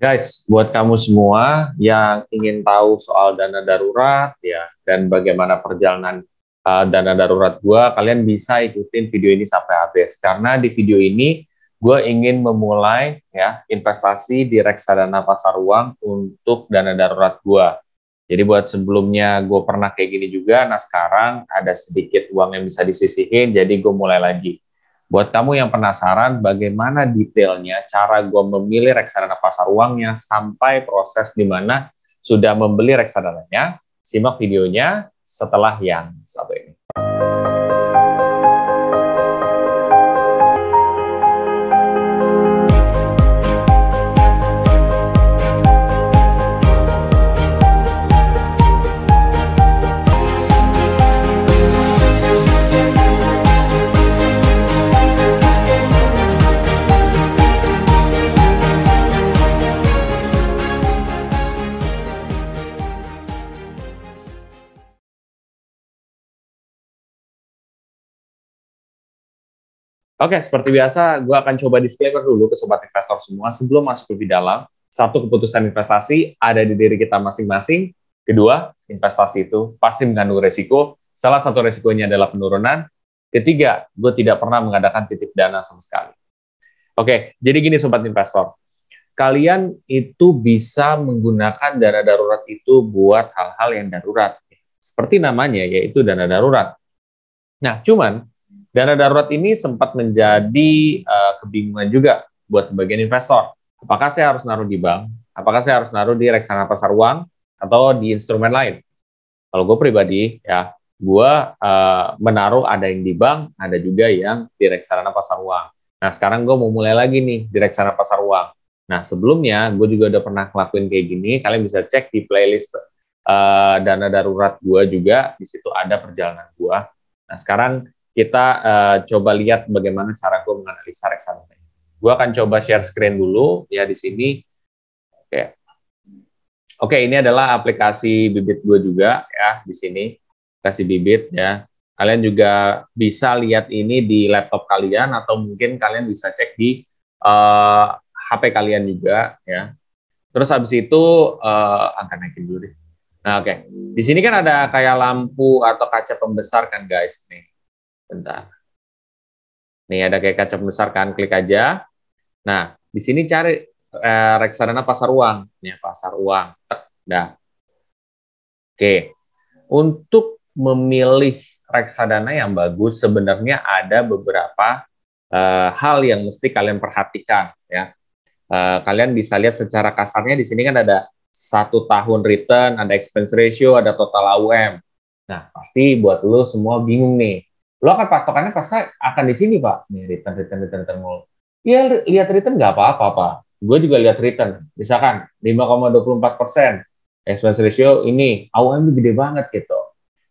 Guys, buat kamu semua yang ingin tahu soal dana darurat ya dan bagaimana perjalanan dana darurat gua, kalian bisa ikutin video ini sampai habis karena di video ini gue ingin memulai ya investasi di reksadana pasar uang untuk dana darurat gua. Jadi buat sebelumnya gue pernah kayak gini juga, nah sekarang ada sedikit uang yang bisa disisihin, jadi gue mulai lagi. Buat kamu yang penasaran bagaimana detailnya cara gue memilih reksadana pasar uangnya sampai proses di mana sudah membeli reksadananya, simak videonya setelah yang satu ini. Oke, seperti biasa, gue akan coba disclaimer dulu ke sobat investor semua sebelum masuk lebih dalam. Satu, keputusan investasi ada di diri kita masing-masing. Kedua, investasi itu pasti mengandung resiko. Salah satu resikonya adalah penurunan. Ketiga, gue tidak pernah mengadakan titip dana sama sekali. Oke, jadi gini sobat investor. Kalian itu bisa menggunakan dana darurat itu buat hal-hal yang darurat. Seperti namanya, yaitu dana darurat. Nah, cuman dana darurat ini sempat menjadi kebingungan juga buat sebagian investor. Apakah saya harus naruh di bank? Apakah saya harus naruh di reksadana pasar uang atau di instrumen lain? Kalau gue pribadi, ya, gue menaruh ada yang di bank, ada juga yang di reksadana pasar uang. Nah, sekarang gue mau mulai lagi nih di reksadana pasar uang. Nah, sebelumnya gue juga udah pernah ngelakuin kayak gini. Kalian bisa cek di playlist dana darurat gue juga. Di situ ada perjalanan gue. Nah, sekarang kita coba lihat bagaimana cara gue menganalisa reksadana. Gue akan coba share screen dulu ya di sini. Oke, ini adalah aplikasi Bibit gue juga ya di sini. Aplikasi Bibit ya. Kalian juga bisa lihat ini di laptop kalian atau mungkin kalian bisa cek di HP kalian juga ya. Terus habis itu angkat naikin dulu deh. Nah, oke. Di sini kan ada kayak lampu atau kaca pembesar kan guys nih. Bentar. Nih ada kayak kaca pembesar kan, klik aja. Nah, di sini cari reksadana pasar uang. Nih, pasar uang. Nah. Oke. Untuk memilih reksadana yang bagus sebenarnya ada beberapa hal yang mesti kalian perhatikan ya. Kalian bisa lihat secara kasarnya di sini kan ada 1 tahun return, ada expense ratio, ada total AUM. Nah, pasti buat lo semua bingung nih. Lo akan patokannya pasti akan di sini, Pak. Nih, return mulu. Iya, lihat return nggak apa-apa, Pak. Gue juga lihat return. Misalkan 5,24%. Expense ratio ini, AUM gede banget gitu.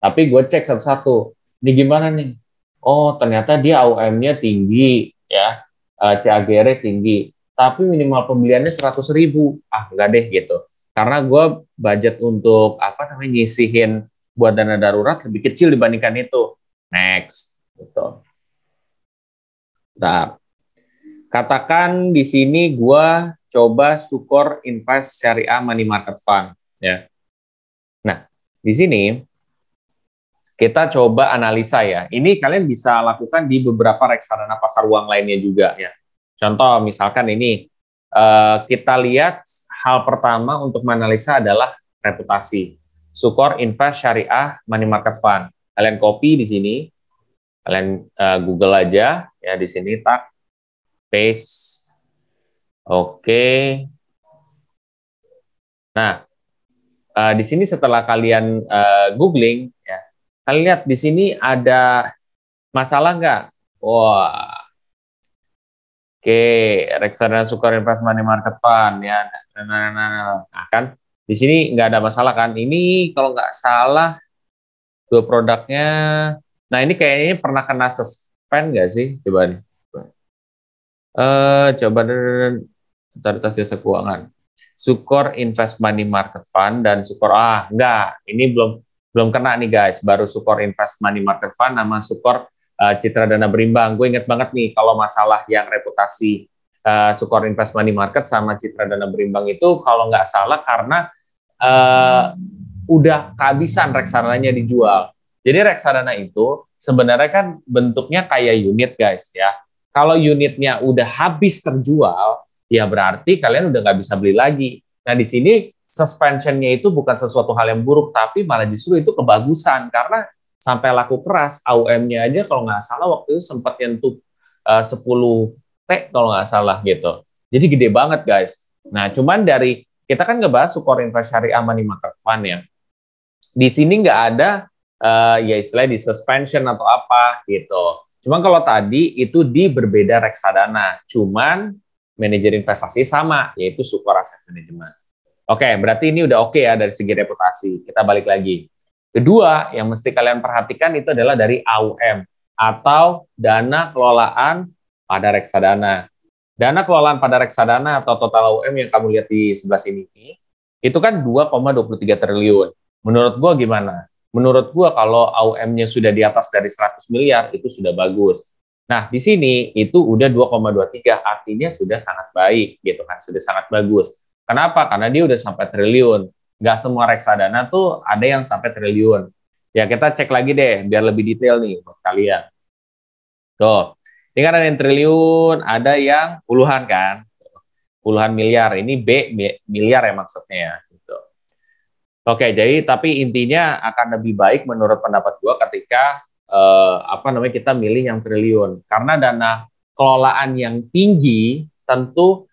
Tapi gue cek satu-satu. Ini gimana nih? Oh, ternyata dia AUM-nya tinggi, ya. CAGR tinggi. Tapi minimal pembeliannya 100.000. Ah, enggak deh gitu. Karena gue budget untuk, nyisihin buat dana darurat lebih kecil dibandingkan itu. Next, gitu. Nah, katakan di sini gue coba Sukor Invest Syariah Money Market Fund, ya. Nah, di sini kita coba analisa ya. Ini kalian bisa lakukan di beberapa reksadana pasar uang lainnya juga ya. Contoh misalkan ini kita lihat hal pertama untuk menganalisa adalah reputasi. Sukor Invest Syariah Money Market Fund. Kalian copy di sini. Kalian Google aja ya di sini, tak paste. Oke. Nah, di sini setelah kalian googling ya, kalian lihat di sini ada masalah nggak? Wah. Oke, reksadana Sukor Invest Money Market Fund ya. Nah, kan di sini nggak ada masalah kan? Ini kalau nggak salah dua produknya. Nah, ini kayaknya pernah kena suspend nggak sih? Coba nih. Coba otoritas jasa keuangan. Sukor Invest Money Market Fund dan Sukor enggak, ini belum kena nih guys. Baru Sukor Invest Money Market Fund nama Sukor Citra Dana Berimbang. Gue inget banget nih kalau masalah yang reputasi Sukor Invest Money Market sama Citra Dana Berimbang itu kalau nggak salah karena udah kehabisan reksadananya dijual. Jadi reksadana itu sebenarnya kan bentuknya kayak unit guys ya. Kalau unitnya udah habis terjual, ya berarti kalian udah nggak bisa beli lagi. Nah di sini suspensionnya itu bukan sesuatu hal yang buruk, tapi malah justru itu kebagusan karena sampai laku keras AUM-nya aja kalau nggak salah waktu itu sempat nyentuh 10 T kalau nggak salah gitu. Jadi gede banget guys. Nah cuman dari kita kan ngebahas Sukor Invest Syariah Money Market Fund ya. Di sini nggak ada ya istilah di suspension atau apa gitu. Cuman kalau tadi itu di berbeda reksadana, cuman manajer investasi sama, yaitu Sukor Asset Management. Oke, berarti ini udah oke ya dari segi reputasi. Kita balik lagi. Kedua, yang mesti kalian perhatikan itu adalah dari AUM atau dana kelolaan pada reksadana. Dana kelolaan pada reksadana atau total AUM yang kamu lihat di sebelah sini, itu kan 2,23 triliun. Menurut gua gimana? Menurut gua kalau AUM-nya sudah di atas dari 100 miliar, itu sudah bagus. Nah, di sini itu udah 2,23, artinya sudah sangat baik, gitu kan, sudah sangat bagus. Kenapa? Karena dia udah sampai triliun. Nggak semua reksadana tuh ada yang sampai triliun. Ya, kita cek lagi deh, biar lebih detail nih buat kalian. Tuh, ini kan ada yang triliun, ada yang puluhan kan, puluhan miliar. Ini miliar ya maksudnya ya. Gitu. Oke, jadi tapi intinya akan lebih baik menurut pendapat gua ketika kita milih yang triliun, karena dana kelolaan yang tinggi tentu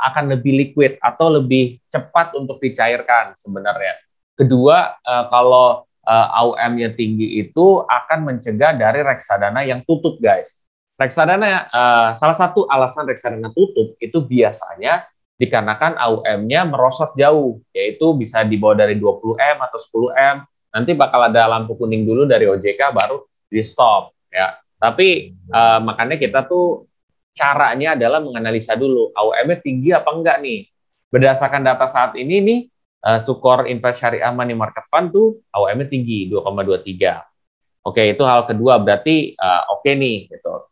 akan lebih liquid atau lebih cepat untuk dicairkan sebenarnya. Kedua, kalau AUM-nya tinggi itu akan mencegah dari reksadana yang tutup, guys. Reksadana, salah satu alasan reksadana tutup itu biasanya dikarenakan AUM-nya merosot jauh, yaitu bisa di bawah dari 20M atau 10M. Nanti bakal ada lampu kuning dulu dari OJK baru di stop ya. Tapi makanya kita tuh caranya adalah menganalisa dulu AUM-nya tinggi apa enggak nih. Berdasarkan data saat ini nih Sukor Invest Syariah Money Market Fund tuh AUM-nya tinggi 2,23. Oke, itu hal kedua berarti oke nih gitu.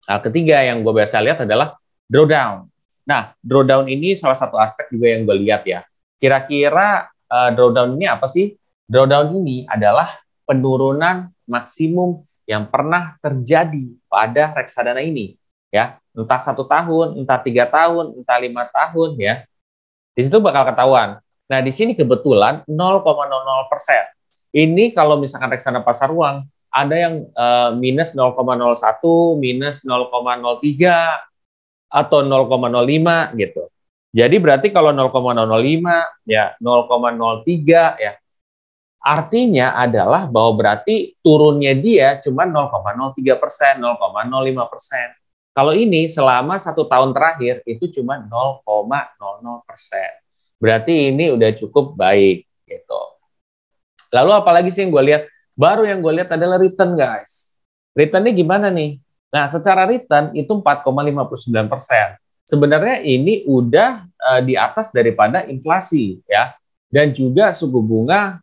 Hal ketiga yang gue biasa lihat adalah drawdown. Nah, drawdown ini salah satu aspek juga yang gue lihat ya. Kira-kira drawdown ini apa sih? Drawdown ini adalah penurunan maksimum yang pernah terjadi pada reksadana ini, ya. Entah 1 tahun, entah 3 tahun, entah 5 tahun, ya. Di situ bakal ketahuan. Nah, di sini kebetulan 0,00%. Ini kalau misalkan reksadana pasar uang, ada yang minus 0,01, minus 0,03, atau 0,05 gitu. Jadi berarti kalau 0,005 ya 0,03 ya artinya adalah bahwa berarti turunnya dia cuma 0,03%, 0,05%. Kalau ini selama 1 tahun terakhir itu cuma 0,00%. Berarti ini udah cukup baik gitu. Lalu apalagi sih yang gue lihat? Baru yang gue lihat adalah return guys. Returnnya gimana nih? Nah, secara return itu 4,59%. Sebenarnya ini udah di atas daripada inflasi ya. Dan juga suku bunga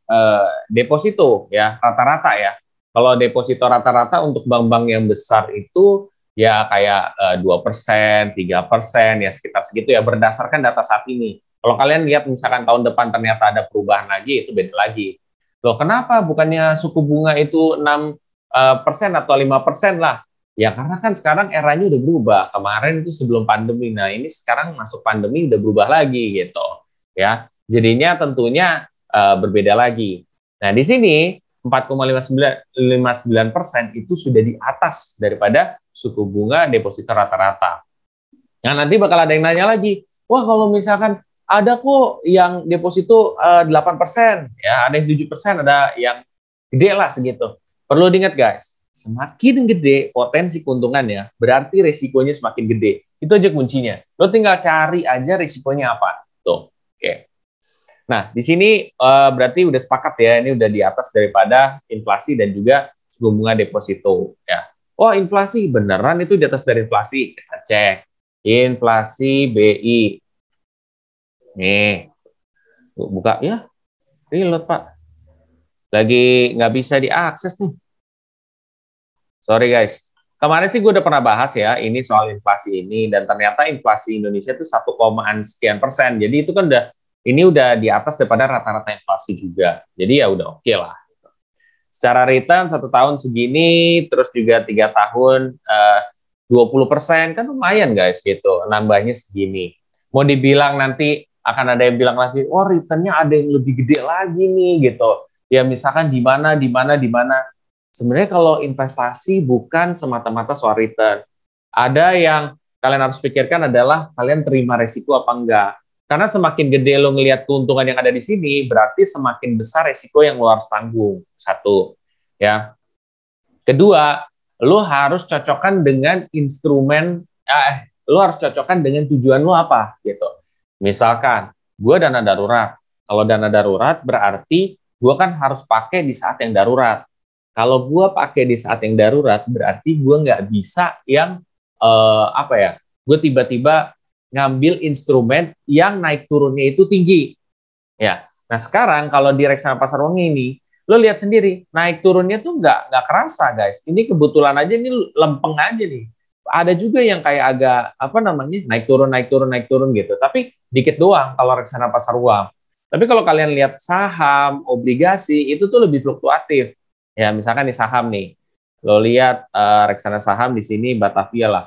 deposito ya, rata-rata ya. Kalau deposito rata-rata untuk bank-bank yang besar itu ya kayak 2%, 3% ya sekitar segitu ya berdasarkan data saat ini. Kalau kalian lihat misalkan tahun depan ternyata ada perubahan lagi, itu beda lagi. Loh, kenapa bukannya suku bunga itu 6% atau 5% lah? Ya karena kan sekarang eranya udah berubah. Kemarin itu sebelum pandemi. Nah ini sekarang masuk pandemi udah berubah lagi gitu. Ya, jadinya tentunya berbeda lagi. Nah di sini 4,59% itu sudah di atas daripada suku bunga deposito rata-rata. Nah nanti bakal ada yang nanya lagi, wah kalau misalkan ada kok yang deposito 8%, ya ada yang 7%, ada yang gede lah segitu. Perlu diingat guys, semakin gede potensi keuntungannya, berarti resikonya semakin gede. Itu aja kuncinya. Lo tinggal cari aja resikonya apa. Tuh, oke. Nah, di sini berarti udah sepakat ya, ini udah di atas daripada inflasi dan juga suku bunga deposito. Ya. Oh, inflasi beneran itu di atas dari inflasi. Kita cek. Inflasi BI. Nih, buka ya. Reload, Pak. Lagi nggak bisa diakses nih. Sorry guys. kemarin sih gue udah pernah bahas ya, ini soal inflasi ini, dan ternyata inflasi Indonesia itu 1, sekian %. Jadi itu kan ini udah di atas daripada rata-rata inflasi juga. Jadi ya udah oke lah. Secara return 1 tahun segini, terus juga 3 tahun 20% kan lumayan guys gitu, nambahnya segini. Mau dibilang nanti akan ada yang bilang lagi, oh returnnya ada yang lebih gede lagi nih gitu. Ya misalkan di mana, di mana, di mana. Sebenarnya kalau investasi bukan semata-mata soal return. Ada yang kalian harus pikirkan adalah kalian terima resiko apa enggak. Karena semakin gede lo ngelihat keuntungan yang ada di sini, berarti semakin besar resiko yang lo harus tanggung. Satu, ya. Kedua, lo harus cocokkan dengan instrumen, lo harus cocokkan dengan tujuan lo apa, gitu. Misalkan, gue dana darurat. Kalau dana darurat berarti gue kan harus pakai di saat yang darurat. Kalau gue pakai di saat yang darurat, berarti gue nggak bisa yang apa ya? Gue tiba-tiba ngambil instrumen yang naik turunnya itu tinggi. Ya. Nah sekarang kalau di reksadana pasar uang ini, lo lihat sendiri naik turunnya tuh nggak kerasa guys. Ini kebetulan aja ini lempeng aja nih. Ada juga yang kayak agak apa namanya naik turun naik turun naik turun gitu. Tapi dikit doang kalau reksadana pasar uang. Tapi kalau kalian lihat saham, obligasi itu tuh lebih fluktuatif. Ya misalkan di saham nih, lo lihat reksadana saham di sini Batavia lah.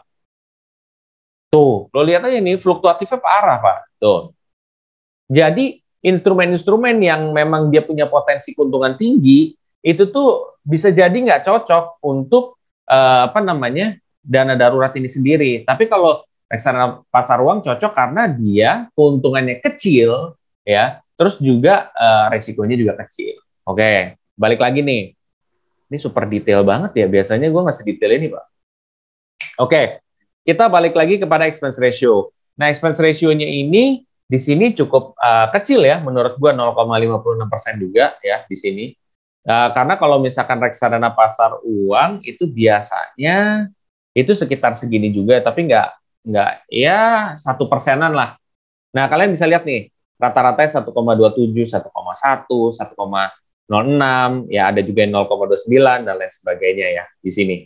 Tuh, lo lihat aja nih fluktuatifnya parah Pak. Tuh. Jadi instrumen-instrumen yang memang dia punya potensi keuntungan tinggi itu tuh bisa jadi nggak cocok untuk apa namanya dana darurat ini sendiri. Tapi kalau reksadana pasar uang cocok karena dia keuntungannya kecil, ya, terus juga resikonya juga kecil. Oke, balik lagi nih. Ini super detail banget ya. Biasanya gue nggak sedetail ini, Pak. Oke, kita balik lagi kepada expense ratio. Nah, expense ratio-nya ini di sini cukup kecil ya, menurut gue 0,56% juga ya di sini. Karena kalau misalkan reksadana pasar uang itu biasanya itu sekitar segini juga, tapi nggak ya 1%-an lah. Nah, kalian bisa lihat nih, rata-ratanya 1,27, 1,1, 1,06, ya ada juga yang 0,29 dan lain sebagainya ya di sini.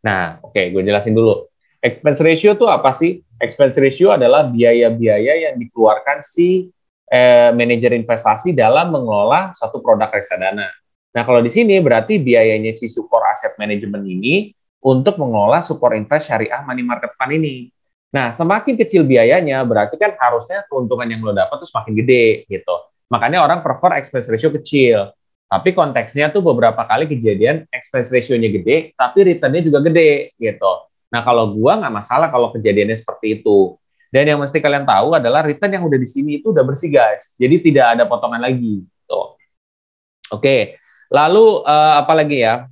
Nah, oke, gue jelasin dulu. Expense ratio itu apa sih? Expense ratio adalah biaya-biaya yang dikeluarkan si manajer investasi dalam mengelola suatu produk reksadana. Nah, kalau di sini berarti biayanya si support asset management ini untuk mengelola support invest syariah money market fund ini. Nah, semakin kecil biayanya berarti kan harusnya keuntungan yang lo dapat tuh semakin gede gitu. Makanya orang prefer expense ratio kecil. Tapi konteksnya tuh beberapa kali kejadian expense ratio-nya gede, tapi return-nya juga gede gitu. Nah, kalau gua nggak masalah kalau kejadiannya seperti itu. Dan yang mesti kalian tahu adalah return yang udah di sini itu udah bersih guys. Jadi tidak ada potongan lagi. Tuh. Oke. Lalu apa lagi ya?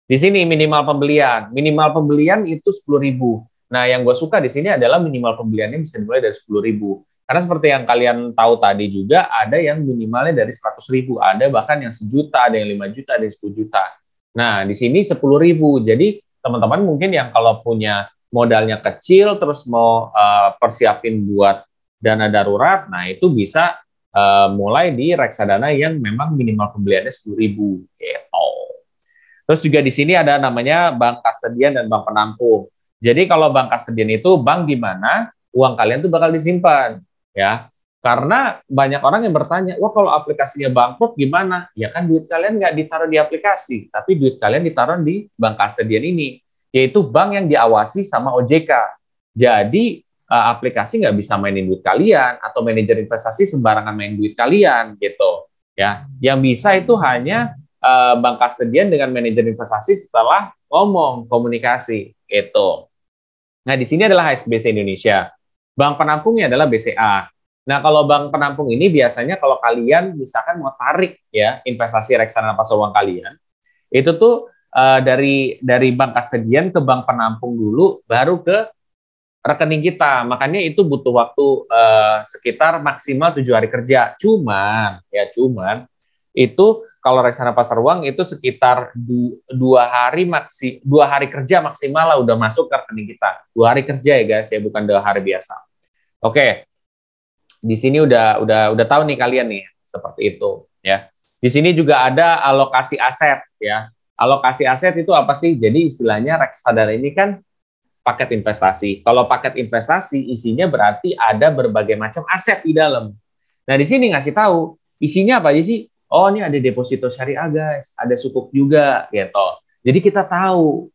Di sini minimal pembelian. Minimal pembelian itu 10.000. Nah, yang gue suka di sini adalah minimal pembeliannya bisa dimulai dari 10.000. Karena seperti yang kalian tahu tadi juga, ada yang minimalnya dari 100.000. Ada bahkan yang 1 juta, ada yang 5 juta, ada yang 10 juta. Nah, di sini 10.000. Jadi, teman-teman mungkin yang kalau punya modalnya kecil, terus mau persiapin buat dana darurat, nah itu bisa mulai di reksadana yang memang minimal pembeliannya 10.000. Gitu. Terus juga di sini ada namanya bank kastedian dan bank penampung. Jadi kalau bank kastedian itu bank di mana uang kalian tuh bakal disimpan, ya. Karena banyak orang yang bertanya, wah kalau aplikasinya bangkrut gimana? Ya kan duit kalian nggak ditaruh di aplikasi, tapi duit kalian ditaruh di bank kastedian ini, yaitu bank yang diawasi sama OJK. Jadi aplikasi nggak bisa mainin duit kalian atau manajer investasi sembarangan main duit kalian gitu, ya. Yang bisa itu hanya bank kastedian dengan manajer investasi setelah ngomong komunikasi gitu. Nah di sini adalah HSBC Indonesia. Bank penampungnya adalah BCA. Nah kalau bank penampung ini biasanya kalau kalian misalkan mau tarik ya investasi reksadana pasar uang kalian, itu tuh dari bank kastedian ke bank penampung dulu, baru ke rekening kita. Makanya itu butuh waktu sekitar maksimal 7 hari kerja. Cuman itu kalau reksadana pasar uang itu sekitar 2 hari kerja maksimal lah udah masuk ke rekening kita. 2 hari kerja ya guys ya, bukan 2 hari biasa. Oke, di sini udah tahu nih kalian nih seperti itu ya. Di sini juga ada alokasi aset ya. Alokasi aset itu apa sih? Jadi istilahnya reksadana ini kan paket investasi. Kalau paket investasi isinya berarti ada berbagai macam aset di dalam. Nah, di sini ngasih tahu isinya apa aja sih? Oh, ini ada deposito syariah, guys. Ada sukuk juga, gitu. Jadi kita tahu,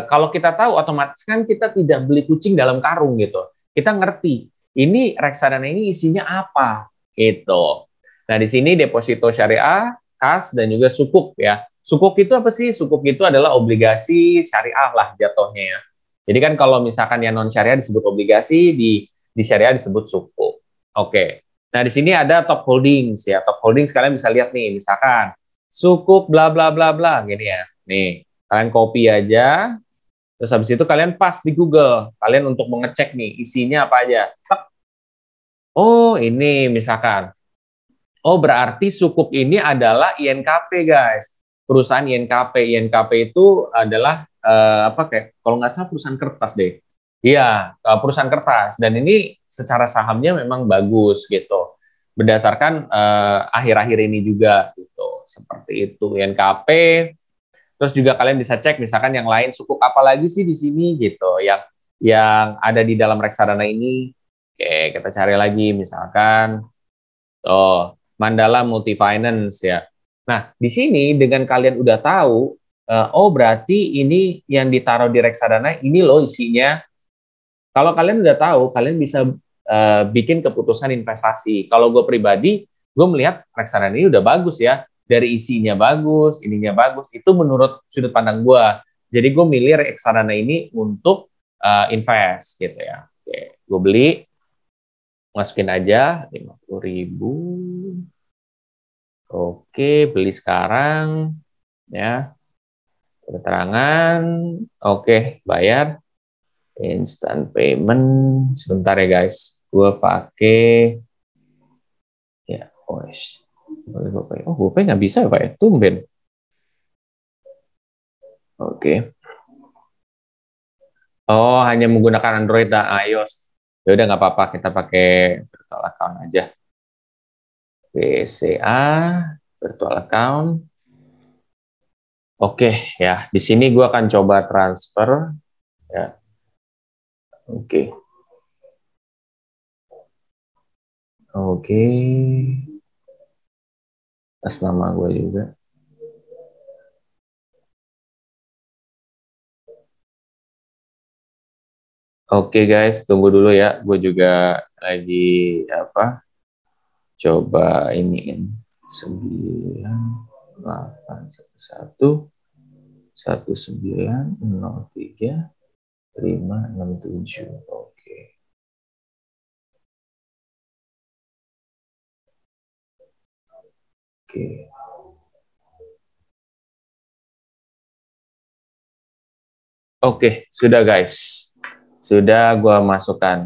kalau kita tahu otomatis kan kita tidak beli kucing dalam karung gitu. Kita ngerti ini reksadana ini isinya apa, gitu. Nah, di sini deposito syariah, kas, dan juga sukuk ya. Sukuk itu apa sih? Sukuk itu adalah obligasi syariah lah jatuhnya ya. Jadi kan kalau misalkan yang non syariah disebut obligasi, di syariah disebut sukuk. Oke. Nah, di sini ada top holdings ya. Top holdings kalian bisa lihat nih, misalkan sukuk bla bla bla bla gini ya. Nih, kalian copy aja. Terus habis itu kalian pas di Google. Kalian untuk mengecek nih isinya apa aja. Oh, ini misalkan. Oh, berarti sukuk ini adalah INKP, guys. Perusahaan INKP. INKP itu adalah apa kayak kalau nggak salah perusahaan kertas deh. Iya, perusahaan kertas. Dan ini secara sahamnya memang bagus gitu. Berdasarkan akhir-akhir ini juga gitu. Seperti itu INKP. Terus juga kalian bisa cek misalkan yang lain sukuk apa lagi sih di sini gitu yang ada di dalam reksadana ini. Oke, kita cari lagi misalkan Mandala Multifinance ya. Nah, di sini dengan kalian udah tahu, oh berarti ini yang ditaruh di reksadana ini loh isinya. Kalau kalian udah tahu, kalian bisa bikin keputusan investasi. Kalau gue pribadi, gue melihat reksadana ini udah bagus ya. Dari isinya bagus, ininya bagus. Itu menurut sudut pandang gue. Jadi gue milih reksadana ini untuk invest gitu ya. Oke, gue beli, masukin aja 50.000. Oke, beli sekarang ya. Keterangan, oke, bayar. Instant payment. Sebentar ya guys, gue pakai ya, GoPay nggak bisa ya Pak ya, tumben. Oke. Oh, hanya menggunakan Android dan iOS. Ya udah nggak apa-apa, kita pakai virtual account aja. BCA virtual account. Oke ya, di sini gue akan coba transfer ya. Oke. Oke. Atas nama gue juga. Oke guys, tunggu dulu ya. Gue juga lagi apa? Coba iniin 9811903 567. Oke. Oke. Oke, sudah guys. Sudah gue masukkan.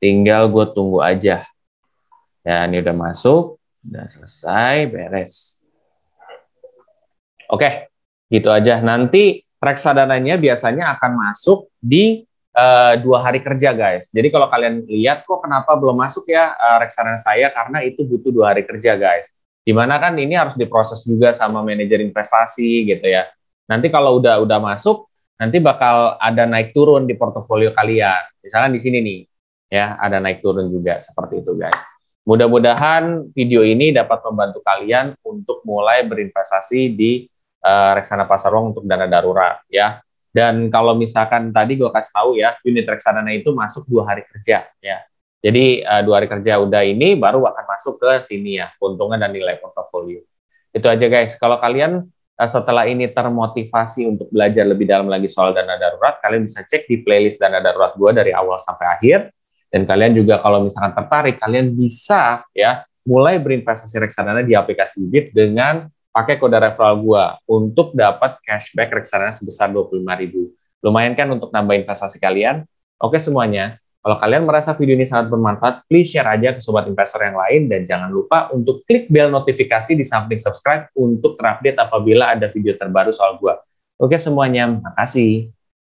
Tinggal gue tunggu aja. Ya, ini udah masuk. Udah selesai, beres. Oke, gitu aja. Nanti reksadananya biasanya akan masuk di 2 hari kerja, guys. Jadi kalau kalian lihat, kok kenapa belum masuk ya reksadana saya, karena itu butuh 2 hari kerja, guys. Dimana kan ini harus diproses juga sama manajer investasi gitu ya. Nanti kalau udah masuk, nanti bakal ada naik turun di portofolio kalian. Misalkan di sini nih, ya ada naik turun juga seperti itu, guys. Mudah-mudahan video ini dapat membantu kalian untuk mulai berinvestasi di reksadana pasar uang untuk dana darurat ya. Dan kalau misalkan tadi gue kasih tahu ya, unit reksadana itu masuk 2 hari kerja ya. Jadi 2 hari kerja udah ini baru akan masuk ke sini ya, keuntungan dan nilai portofolio. Itu aja guys. Kalau kalian setelah ini termotivasi untuk belajar lebih dalam lagi soal dana darurat, kalian bisa cek di playlist dana darurat gue dari awal sampai akhir. Dan kalian juga kalau misalkan tertarik, kalian bisa ya mulai berinvestasi reksadana di aplikasi Bibit dengan pakai kode referral gua untuk dapat cashback reksadana sebesar 25.000. Lumayan kan untuk nambah investasi kalian? Oke semuanya, kalau kalian merasa video ini sangat bermanfaat, please share aja ke sobat investor yang lain dan jangan lupa untuk klik bel notifikasi di samping subscribe untuk terupdate apabila ada video terbaru soal gua. Oke semuanya, makasih.